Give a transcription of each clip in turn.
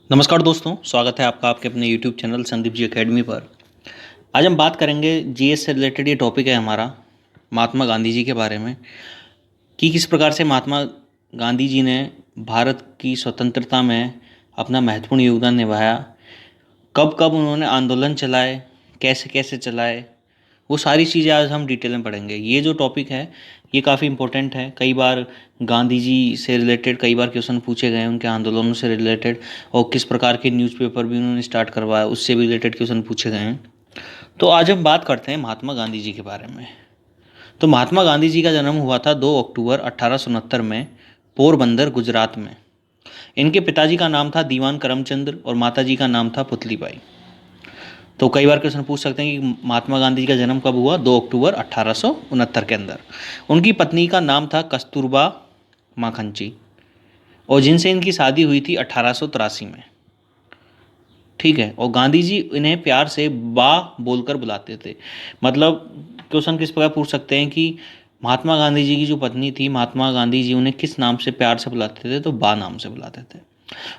नमस्कार दोस्तों, स्वागत है आपका आपके अपने YouTube channel Sandeep ji academy पर। आज हम बात करेंगे जीएस से रिलेटेड। ये टॉपिक है हमारा महात्मा गांधी जी के बारे में कि किस प्रकार से महात्मा गांधी जी ने भारत की स्वतंत्रता में अपना महत्वपूर्ण योगदान निभाया, कब कब उन्होंने आंदोलन चलाए, कैसे कैसे चलाए, वो सारी चीज़ें आज हम डिटेल में पढ़ेंगे। ये जो टॉपिक है ये काफ़ी इंपॉर्टेंट है। कई बार गांधी जी से रिलेटेड कई बार क्वेश्चन पूछे गए, उनके आंदोलनों से रिलेटेड, और किस प्रकार के न्यूज़पेपर भी उन्होंने स्टार्ट करवाया उससे भी रिलेटेड क्वेश्चन पूछे गए हैं। तो आज हम बात करते हैं महात्मा गांधी जी के बारे में। तो महात्मा गांधी जी का जन्म हुआ था 2 अक्टूबर 1869 में पोरबंदर, गुजरात में। इनके पिताजी का नाम था दीवान करमचंद्र और माताजी का नाम था पुतलीबाई। तो कई बार क्वेश्चन पूछ सकते हैं कि महात्मा गांधी जी का जन्म कब हुआ? 2 अक्टूबर 1869 के अंदर। उनकी पत्नी का नाम था कस्तूरबा माखनची और जिनसे इनकी शादी हुई थी 1883 में। ठीक है। और गांधी जी इन्हें प्यार से बा बोलकर बुलाते थे। मतलब क्वेश्चन किस प्रकार पूछ सकते हैं कि महात्मा गांधी जी की जो पत्नी थी, महात्मा गांधी जी उन्हें किस नाम से प्यार से बुलाते थे? तो बा नाम से बुलाते थे।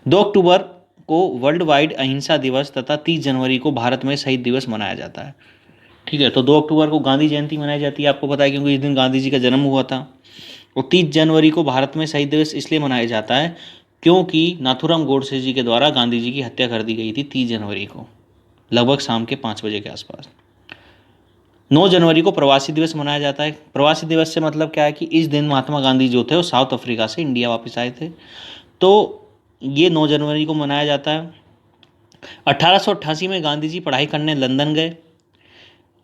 2 अक्टूबर को वर्ल्ड वाइड अहिंसा दिवस तथा 30 जनवरी को भारत में शहीद दिवस मनाया जाता है। ठीक है। तो 2 अक्टूबर को गांधी जयंती मनाई जाती है, आपको पता है, क्योंकि इस दिन गांधी जी का जन्म हुआ था। और 30 जनवरी को भारत में शहीद दिवस इसलिए मनाया जाता है क्योंकि नाथूराम गोडसे जी के द्वारा गांधी जी की हत्या कर दी गई थी 30 जनवरी को, लगभग शाम के 5 बजे के आसपास। 9 जनवरी को प्रवासी दिवस मनाया जाता है। प्रवासी दिवस से मतलब क्या है कि इस दिन महात्मा गांधी जो थे वो साउथ अफ्रीका से इंडिया वापस आए थे। तो ये 9 जनवरी को मनाया जाता है। 1888 में गांधी जी पढ़ाई करने लंदन गए।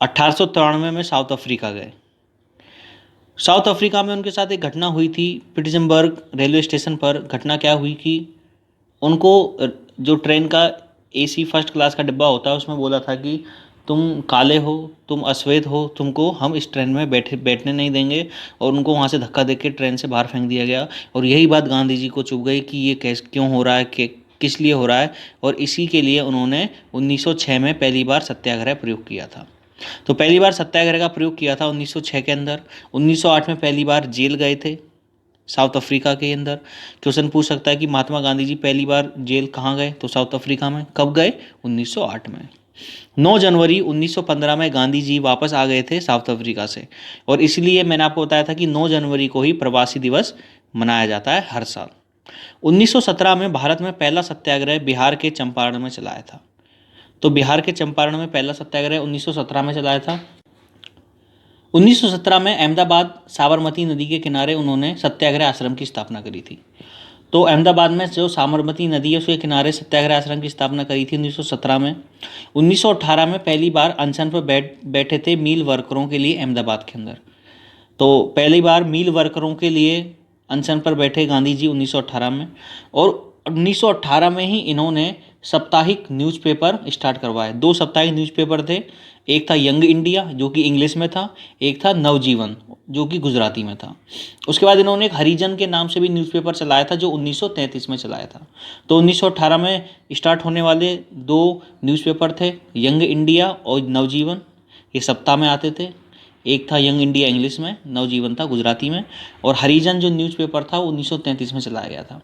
1893 में साउथ अफ्रीका गए। साउथ अफ्रीका में उनके साथ एक घटना हुई थी पिटसबर्ग रेलवे स्टेशन पर। घटना क्या हुई कि उनको जो ट्रेन का एसी फर्स्ट क्लास का डिब्बा होता है उसमें बोला था कि तुम काले हो, तुम अश्वेत हो, तुमको हम इस ट्रेन में बैठने नहीं देंगे। और उनको वहाँ से धक्का देके ट्रेन से बाहर फेंक दिया गया। और यही बात गांधी जी को चुभ गई कि ये क्यों हो रहा है, किस लिए हो रहा है। और इसी के लिए उन्होंने 1906 में पहली बार सत्याग्रह प्रयोग किया था। तो पहली बार सत्याग्रह का प्रयोग किया था 1906 के अंदर। 1908 में पहली बार जेल गए थे साउथ अफ्रीका के अंदर। क्वेश्चन पूछ सकता है कि महात्मा गांधी जी पहली बार जेल कहाँ गए? तो साउथ अफ्रीका में। कब गए? 1908 में। 9 जनवरी 1915 में गांधी जी वापस आ गए थे साउथ अफ्रीका से। और इसलिए मैंने आपको बताया था कि 9 जनवरी को ही प्रवासी दिवस मनाया जाता है हर साल। 1917 में भारत में पहला सत्याग्रह बिहार के चंपारण में चलाया था। तो बिहार के चंपारण में पहला सत्याग्रह 1917 में चलाया था। 1917 में अहमदाबाद साबरमती नदी के किनारे उन्होंने सत्याग्रह आश्रम की स्थापना करी थी। तो अहमदाबाद में जो साबरमती नदी है उसके किनारे सत्याग्रह आश्रम की स्थापना करी थी 1917 में। 1918 में पहली बार अनशन पर बैठे थे मील वर्करों के लिए अहमदाबाद के अंदर। तो पहली बार मील वर्करों के लिए अनशन पर बैठे गांधी जी 1918 में। और 1918 में ही इन्होंने साप्ताहिक न्यूज़पेपर स्टार्ट करवाए। 2 साप्ताहिक न्यूज़पेपर थे। एक था यंग इंडिया जो कि इंग्लिश में था, एक था नवजीवन जो कि गुजराती में था। उसके बाद इन्होंने एक हरिजन के नाम से भी न्यूज़पेपर चलाया था जो 1933 में चलाया था। तो 1918 में स्टार्ट होने वाले 2 न्यूज़पेपर थे, यंग इंडिया और नवजीवन। ये सप्ताह में आते थे। एक था यंग इंडिया इंग्लिश में, नवजीवन था गुजराती में। और हरिजन जो न्यूज़पेपर था वो 1933 में चलाया गया था।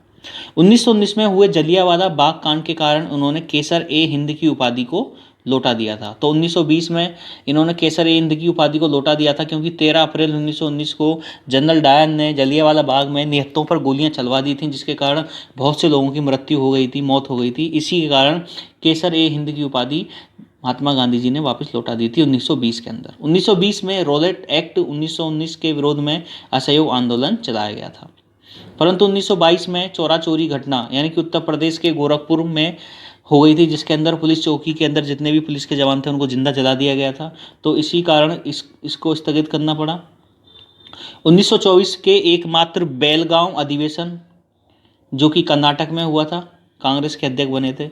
1919 में हुए जलियांवाला बाग कांड के कारण उन्होंने केसर ए हिंद की उपाधि को लौटा दिया था। तो 1920 में इन्होंने केसर ए हिंद की उपाधि को लौटा दिया था क्योंकि 13 अप्रैल 1919 को जनरल डायर ने जलियांवाला बाग में निहत्तों पर गोलियां चलवा दी थी, जिसके कारण बहुत से लोगों की मृत्यु हो गई थी, मौत हो गई थी। इसी के कारण केसर ए हिंद की उपाधि महात्मा गांधी जी ने वापस लौटा दी थी 1920 के अंदर। 1920 में रॉलेट एक्ट 1919 के विरोध में असहयोग आंदोलन चलाया गया था। परंतु 1922 में चोरा चोरी घटना यानी कि उत्तर प्रदेश के गोरखपुर में हो गई थी, जिसके अंदर पुलिस चौकी के अंदर जितने भी पुलिस के जवान थे उनको जिंदा जला दिया गया था। तो इसी कारण इसको स्थगित करना पड़ा। 1924 के एकमात्र बेलगांव अधिवेशन जो कि कर्नाटक में हुआ था, कांग्रेस के अध्यक्ष बने थे।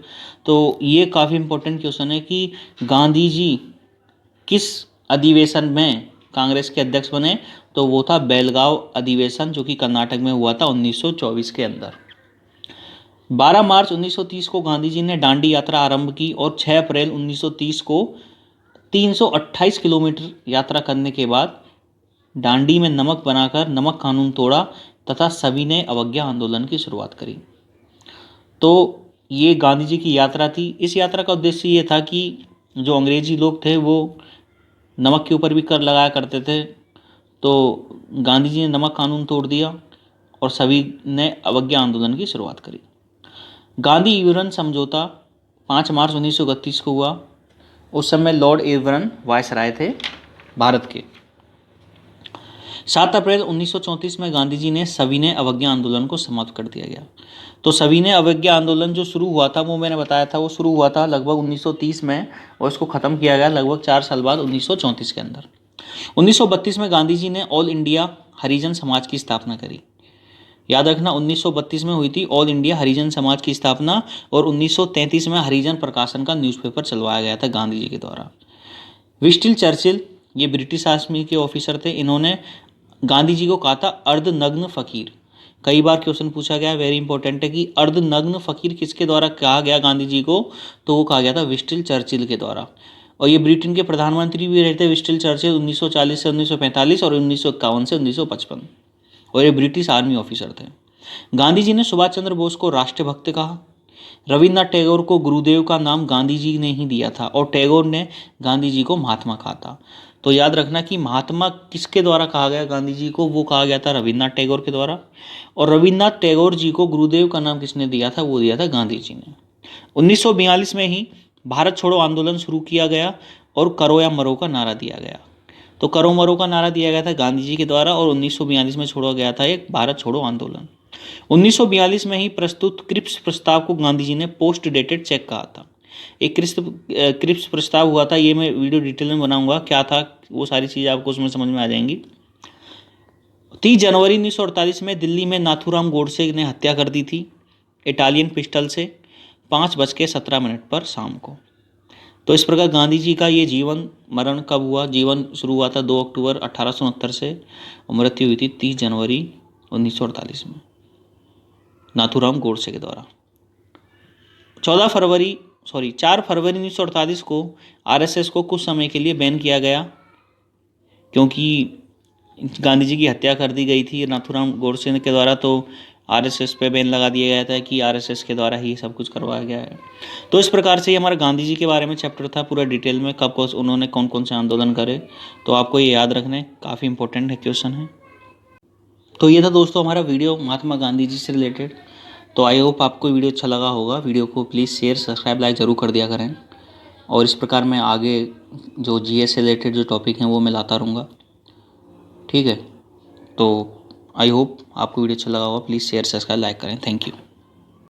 तो ये काफ़ी इंपॉर्टेंट क्वेश्चन है कि गांधी जी किस अधिवेशन में कांग्रेस के अध्यक्ष बने? तो वो था बेलगांव अधिवेशन जो कि कर्नाटक में हुआ था 1924 के अंदर। 12 मार्च 1930 को गांधी जी ने दांडी यात्रा आरंभ की और 6 अप्रैल 1930 को 328 किलोमीटर यात्रा करने के बाद दांडी में नमक बनाकर नमक कानून तोड़ा तथा सभी ने अवज्ञा आंदोलन की शुरुआत करी। तो ये गांधी जी की यात्रा थी। इस यात्रा का उद्देश्य ये था कि जो अंग्रेजी लोग थे वो नमक के ऊपर भी कर लगाया करते थे, तो गांधी जी ने नमक कानून तोड़ दिया और सभी ने अवज्ञा आंदोलन की शुरुआत करी। गांधी इरविन समझौता 5 मार्च 1931 को हुआ। उस समय लॉर्ड इरविन वायसराय थे भारत के। 7 अप्रैल 1934 में गांधी जी ने सविनय अवज्ञा आंदोलन को समाप्त कर दिया गया। तो सविनय अवज्ञा आंदोलन जो शुरू हुआ था वो मैंने बताया था, वो शुरू हुआ था लगभग 1930 में और इसको ख़त्म किया गया लगभग 4 साल बाद 1934 के अंदर। 1932 में गांधी जी ने ऑल इंडिया हरिजन समाज की स्थापना करी। याद रखना 1932 में हुई थी ऑल इंडिया हरिजन समाज की स्थापना, और 1933 में हरिजन प्रकाशन का न्यूज़पेपर चलवाया गया था गांधी जी के द्वारा। विस्टिल चर्चिल ये ब्रिटिश आर्मी के ऑफिसर थे। इन्होंने गांधी जी को कहा था अर्धनग्न फकीर। कई बार क्वेश्चन पूछा गया, वेरी इंपॉर्टेंट है, कि अर्धनग्न फकीर किसके द्वारा कहा गया गांधी जी को, तो वो कहा गया था विस्टिल चर्चिल के द्वारा। और ये ब्रिटेन के प्रधानमंत्री भी रहे थे विस्टिल चर्चिल 1940 से 1945 और 1951 से 1955, और ये ब्रिटिश आर्मी ऑफिसर थे। गांधी जी ने सुभाष चंद्र बोस को राष्ट्रभक्त कहा। रविन्द्रनाथ टैगोर को गुरुदेव का नाम गांधी जी ने ही दिया था, और टैगोर ने गांधी जी को महात्मा कहा था। तो याद रखना कि महात्मा किसके द्वारा कहा गया गांधी जी को, वो कहा गया था रविन्द्रनाथ टैगोर के द्वारा। और रविन्द्रनाथ टैगोर जी को गुरुदेव का नाम किसने दिया था, वो दिया था गांधी जी ने। 1942 में ही भारत छोड़ो आंदोलन शुरू किया गया और करो या मरो का नारा दिया गया। तो करो मरो का नारा दिया गया था गांधी जी के द्वारा, और 1942 में छोड़ा गया था एक भारत छोड़ो आंदोलन। 1942 में ही प्रस्तुत क्रिप्स प्रस्ताव को गांधी जी ने पोस्ट डेटेड चेक कहा था। एक क्रिप्स प्रस्ताव हुआ था, ये मैं वीडियो डिटेल में बनाऊंगा, क्या था वो सारी चीज़ें आपको उसमें समझ में आ जाएंगी। 30 जनवरी 1948 में दिल्ली में नाथूराम गोडसे ने हत्या कर दी थी इटालियन पिस्टल से 5:17 पर शाम को। तो इस प्रकार गांधी जी का ये जीवन मरण कब हुआ, जीवन शुरू हुआ था 2 अक्टूबर 1869 से, और मृत्यु हुई थी 30 जनवरी 1948 में नाथूराम गोडसे के द्वारा। 4 फरवरी 1948 को आरएसएस को कुछ समय के लिए बैन किया गया, क्योंकि गांधी जी की हत्या कर दी गई थी नाथूराम गोडसे के द्वारा, तो आरएसएस पे बैन लगा दिया गया था कि आरएसएस के द्वारा ही सब कुछ करवाया गया है। तो इस प्रकार से ये हमारा गांधी जी के बारे में चैप्टर था पूरा डिटेल में, कब कब उन्होंने कौन कौन से आंदोलन करे, तो आपको ये याद रखने काफ़ी इंपॉर्टेंट है क्वेश्चन है। तो ये था दोस्तों हमारा वीडियो महात्मा गांधी जी से रिलेटेड। तो आई होप आपको वीडियो अच्छा लगा होगा। वीडियो को प्लीज़ शेयर सब्सक्राइब लाइक ज़रूर कर दिया करें, और इस प्रकार मैं आगे जो जीएस से रिलेटेड जो टॉपिक हैं वो मैं लाता रहूँगा, ठीक है। तो आई होप आपको वीडियो अच्छा लगा होगा। प्लीज़ शेयर सब्सक्राइब लाइक करें। Thank you.